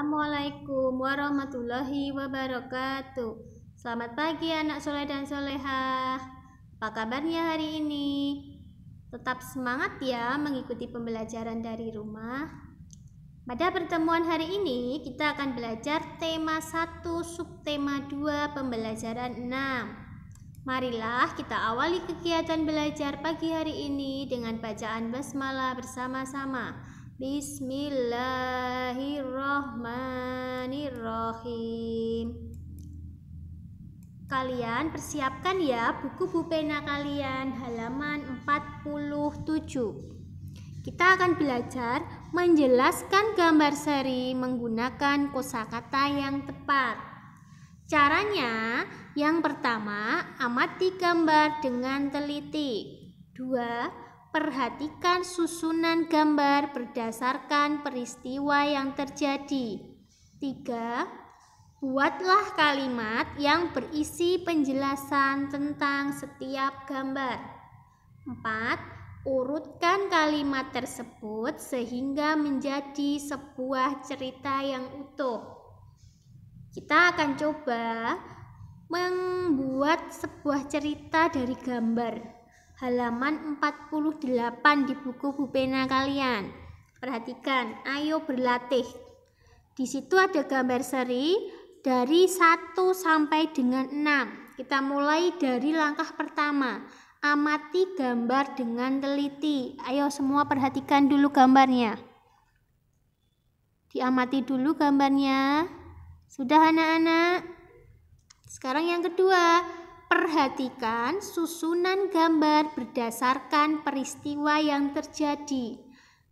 Assalamualaikum warahmatullahi wabarakatuh. Selamat pagi anak soleh dan solehah. Apa kabarnya hari ini? Tetap semangat ya mengikuti pembelajaran dari rumah. Pada pertemuan hari ini kita akan belajar tema 1 subtema 2 pembelajaran 6. Marilah kita awali kegiatan belajar pagi hari ini dengan bacaan basmalah bersama-sama. Bismillahirrohmanirrohim. Kalian persiapkan ya buku pena kalian halaman 47. Kita akan belajar menjelaskan gambar seri menggunakan kosakata yang tepat. Caranya, yang pertama, amati gambar dengan teliti. 2. Perhatikan susunan gambar berdasarkan peristiwa yang terjadi. 3. Buatlah kalimat yang berisi penjelasan tentang setiap gambar. 4. Urutkan kalimat tersebut sehingga menjadi sebuah cerita yang utuh. Kita akan coba membuat sebuah cerita dari gambar. Halaman 48 di buku pena kalian. Perhatikan, ayo berlatih. Di situ ada gambar seri dari 1 sampai dengan 6. Kita mulai dari langkah pertama. Amati gambar dengan teliti. Ayo semua perhatikan dulu gambarnya. Diamati dulu gambarnya. Sudah anak-anak? Sekarang yang kedua. Perhatikan susunan gambar berdasarkan peristiwa yang terjadi.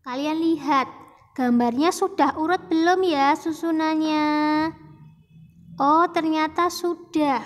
Kalian lihat, gambarnya sudah urut belum ya susunannya? Oh, ternyata sudah.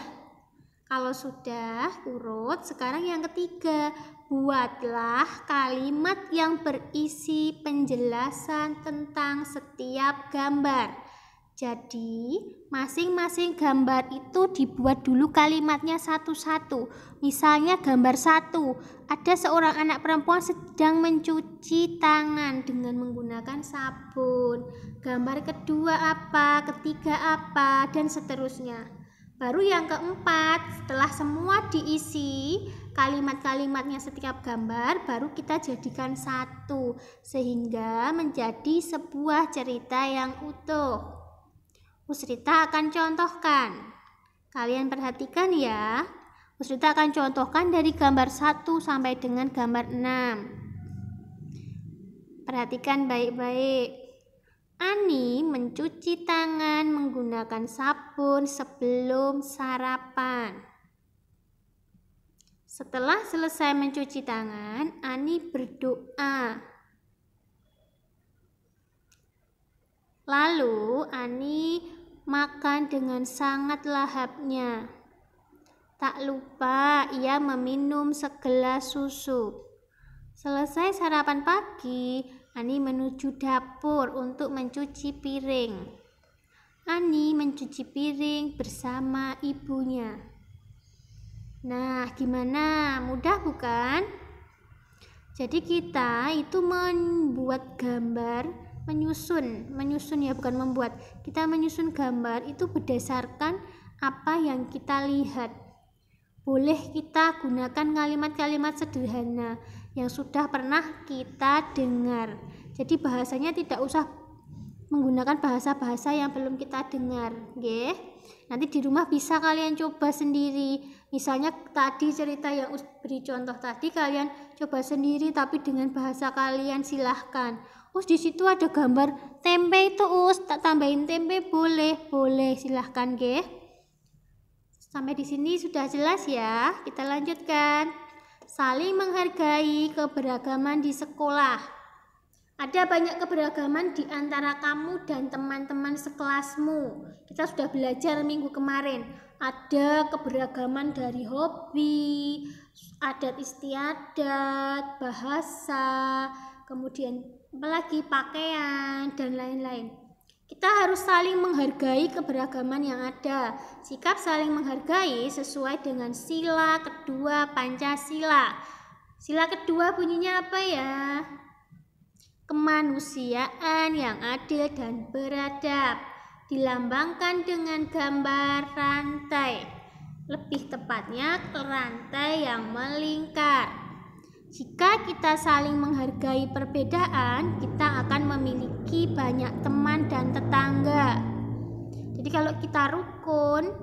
Kalau sudah urut, sekarang yang ketiga. Buatlah kalimat yang berisi penjelasan tentang setiap gambar. Jadi, masing-masing gambar itu dibuat dulu kalimatnya satu-satu. Misalnya gambar 1, ada seorang anak perempuan sedang mencuci tangan dengan menggunakan sabun. Gambar kedua apa, ketiga apa, dan seterusnya. Baru yang keempat, setelah semua diisi kalimat-kalimatnya setiap gambar, baru kita jadikan satu, sehingga menjadi sebuah cerita yang utuh. Usrita akan contohkan. Kalian perhatikan ya. Usrita akan contohkan dari gambar 1 sampai dengan gambar 6. Perhatikan baik-baik. Ani mencuci tangan menggunakan sabun sebelum sarapan. Setelah selesai mencuci tangan, Ani berdoa. Lalu Ani makan dengan sangat lahapnya. Tak lupa ia meminum segelas susu. Selesai sarapan pagi, Ani menuju dapur untuk mencuci piring. Ani mencuci piring bersama ibunya. Nah, gimana? Mudah bukan? Jadi kita itu membuat gambar, menyusun ya, bukan membuat. Kita menyusun gambar itu berdasarkan apa yang kita lihat. Boleh kita gunakan kalimat-kalimat sederhana yang sudah pernah kita dengar. Jadi bahasanya tidak usah menggunakan bahasa-bahasa yang belum kita dengar, nggih. Nanti di rumah bisa kalian coba sendiri. Misalnya tadi cerita yang beri contoh tadi, kalian coba sendiri tapi dengan bahasa kalian, silahkan. Di situ ada gambar tempe itu, tak tambahin tempe boleh, silahkan nggih. Sampai di sini sudah jelas ya. Kita lanjutkan. Saling menghargai keberagaman di sekolah. Ada banyak keberagaman di antara kamu dan teman-teman sekelasmu. Kita sudah belajar minggu kemarin. Ada keberagaman dari hobi, adat istiadat, bahasa, kemudian apalagi pakaian dan lain-lain. Kita harus saling menghargai keberagaman yang ada. Sikap saling menghargai sesuai dengan sila kedua Pancasila. Sila kedua bunyinya apa ya? Kemanusiaan yang adil dan beradab. dilambangkan dengan gambar rantai. Lebih tepatnya rantai yang melingkar. Jika kita saling menghargai perbedaan, kita akan memiliki banyak teman dan tetangga. Jadi kalau kita rukun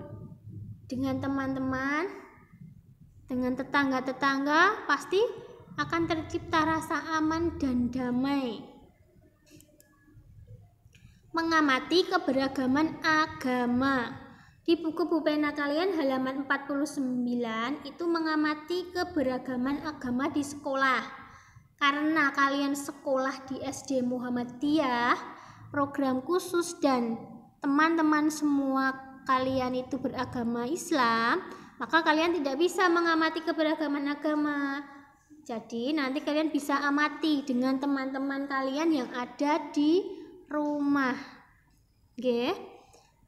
dengan teman-teman, dengan tetangga-tetangga, pasti akan tercipta rasa aman dan damai. Mengamati keberagaman agama. Di buku pulpena kalian halaman 49 itu mengamati keberagaman agama di sekolah. Karena kalian sekolah di SD Muhammadiyah, program khusus dan teman-teman semua kalian itu beragama Islam, maka kalian tidak bisa mengamati keberagaman agama. Jadi nanti kalian bisa amati dengan teman-teman kalian yang ada di rumah. Oke.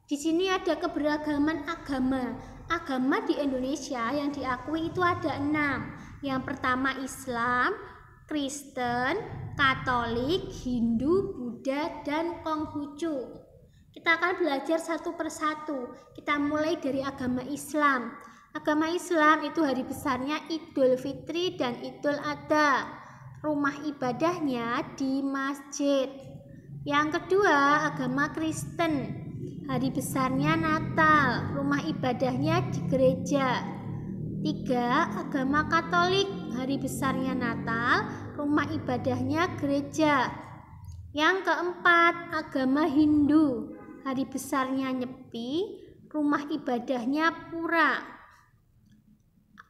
Di sini ada keberagaman agama. Agama di Indonesia yang diakui itu ada 6. Yang pertama Islam, Kristen, Katolik, Hindu, Buddha, dan Konghucu. Kita akan belajar satu persatu. Kita mulai dari agama Islam. Agama Islam itu hari besarnya Idul Fitri dan Idul Adha. Rumah ibadahnya di masjid. Yang kedua agama Kristen. Hari besarnya Natal, rumah ibadahnya di gereja. 3. Agama Katolik, hari besarnya Natal, rumah ibadahnya gereja. Yang keempat, agama Hindu, hari besarnya Nyepi, rumah ibadahnya pura.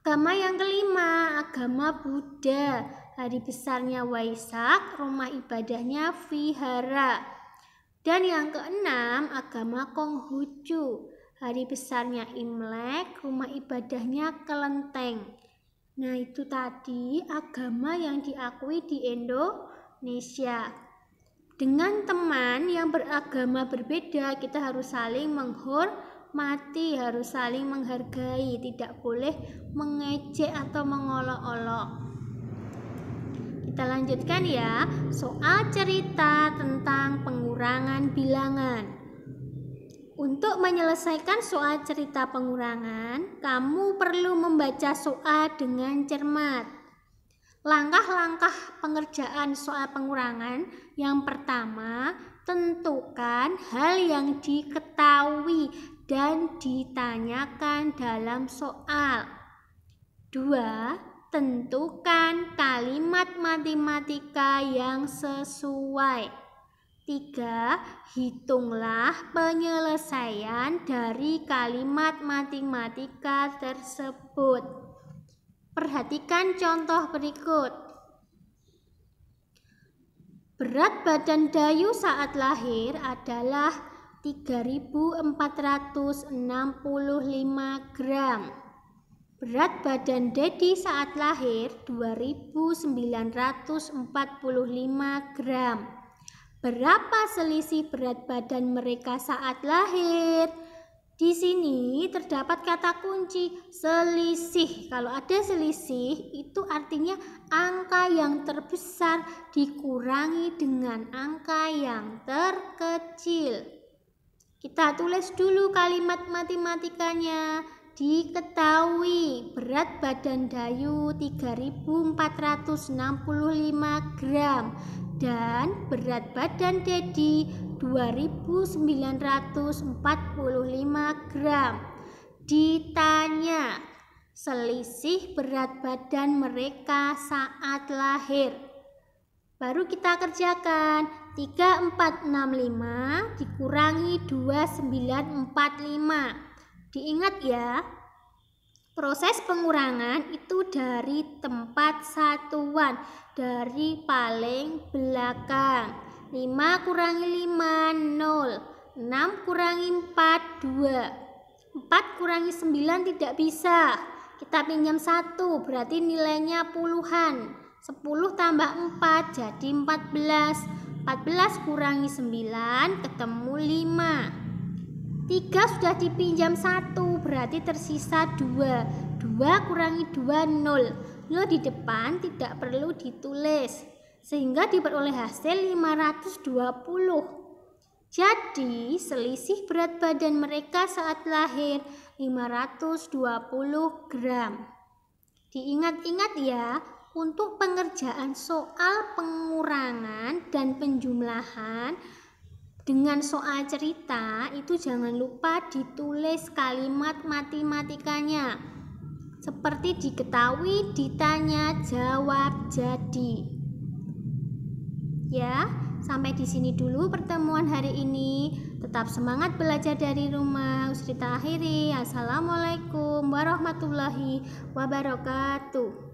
Agama yang kelima, agama Buddha, hari besarnya Waisak, rumah ibadahnya Vihara. Dan yang keenam, agama Konghucu, hari besarnya Imlek, rumah ibadahnya Kelenteng. Nah itu tadi agama yang diakui di Indonesia. Dengan teman yang beragama berbeda, kita harus saling menghormati, harus saling menghargai, tidak boleh mengejek atau mengolok-olok. Kita lanjutkan ya, soal cerita tentang pengurangan bilangan. Untuk menyelesaikan soal cerita pengurangan, kamu perlu membaca soal dengan cermat. Langkah-langkah pengerjaan soal pengurangan. Yang pertama, tentukan hal yang diketahui dan ditanyakan dalam soal. 2. Tentukan kalimat matematika yang sesuai. 3. Hitunglah penyelesaian dari kalimat matematika tersebut. Perhatikan contoh berikut. Berat badan Dayu saat lahir adalah 3.465 gram. Berat badan Dedi saat lahir 2.945 gram. Berapa selisih berat badan mereka saat lahir? Di sini terdapat kata kunci selisih. Kalau ada selisih itu artinya angka yang terbesar dikurangi dengan angka yang terkecil. Kita tulis dulu kalimat matematikanya. Diketahui berat badan Dayu 3.465 gram dan berat badan Dedi 2.945 gram. Ditanya selisih berat badan mereka saat lahir. Baru kita kerjakan. 3465 dikurangi 2945. Diingat ya, proses pengurangan itu dari tempat satuan, dari paling belakang. 5 kurangi 5, 0. 6 kurangi 4, 2. 4 kurangi 9 tidak bisa. Kita pinjam 1, berarti nilainya puluhan. 10 tambah 4 jadi 14. 14 kurangi 9 ketemu 5. 3 sudah dipinjam 1, berarti tersisa 2. 2 kurangi 2, 0. 0 di depan tidak perlu ditulis. Sehingga diperoleh hasil 520. Jadi, selisih berat badan mereka saat lahir 520 gram. Diingat-ingat ya, untuk pengerjaan soal pengurangan dan penjumlahan dengan soal cerita itu jangan lupa ditulis kalimat matematikanya. Seperti diketahui, ditanya, jawab, jadi. Ya, sampai di sini dulu pertemuan hari ini. Tetap semangat belajar dari rumah. Usrita akhiri. Assalamualaikum warahmatullahi wabarakatuh.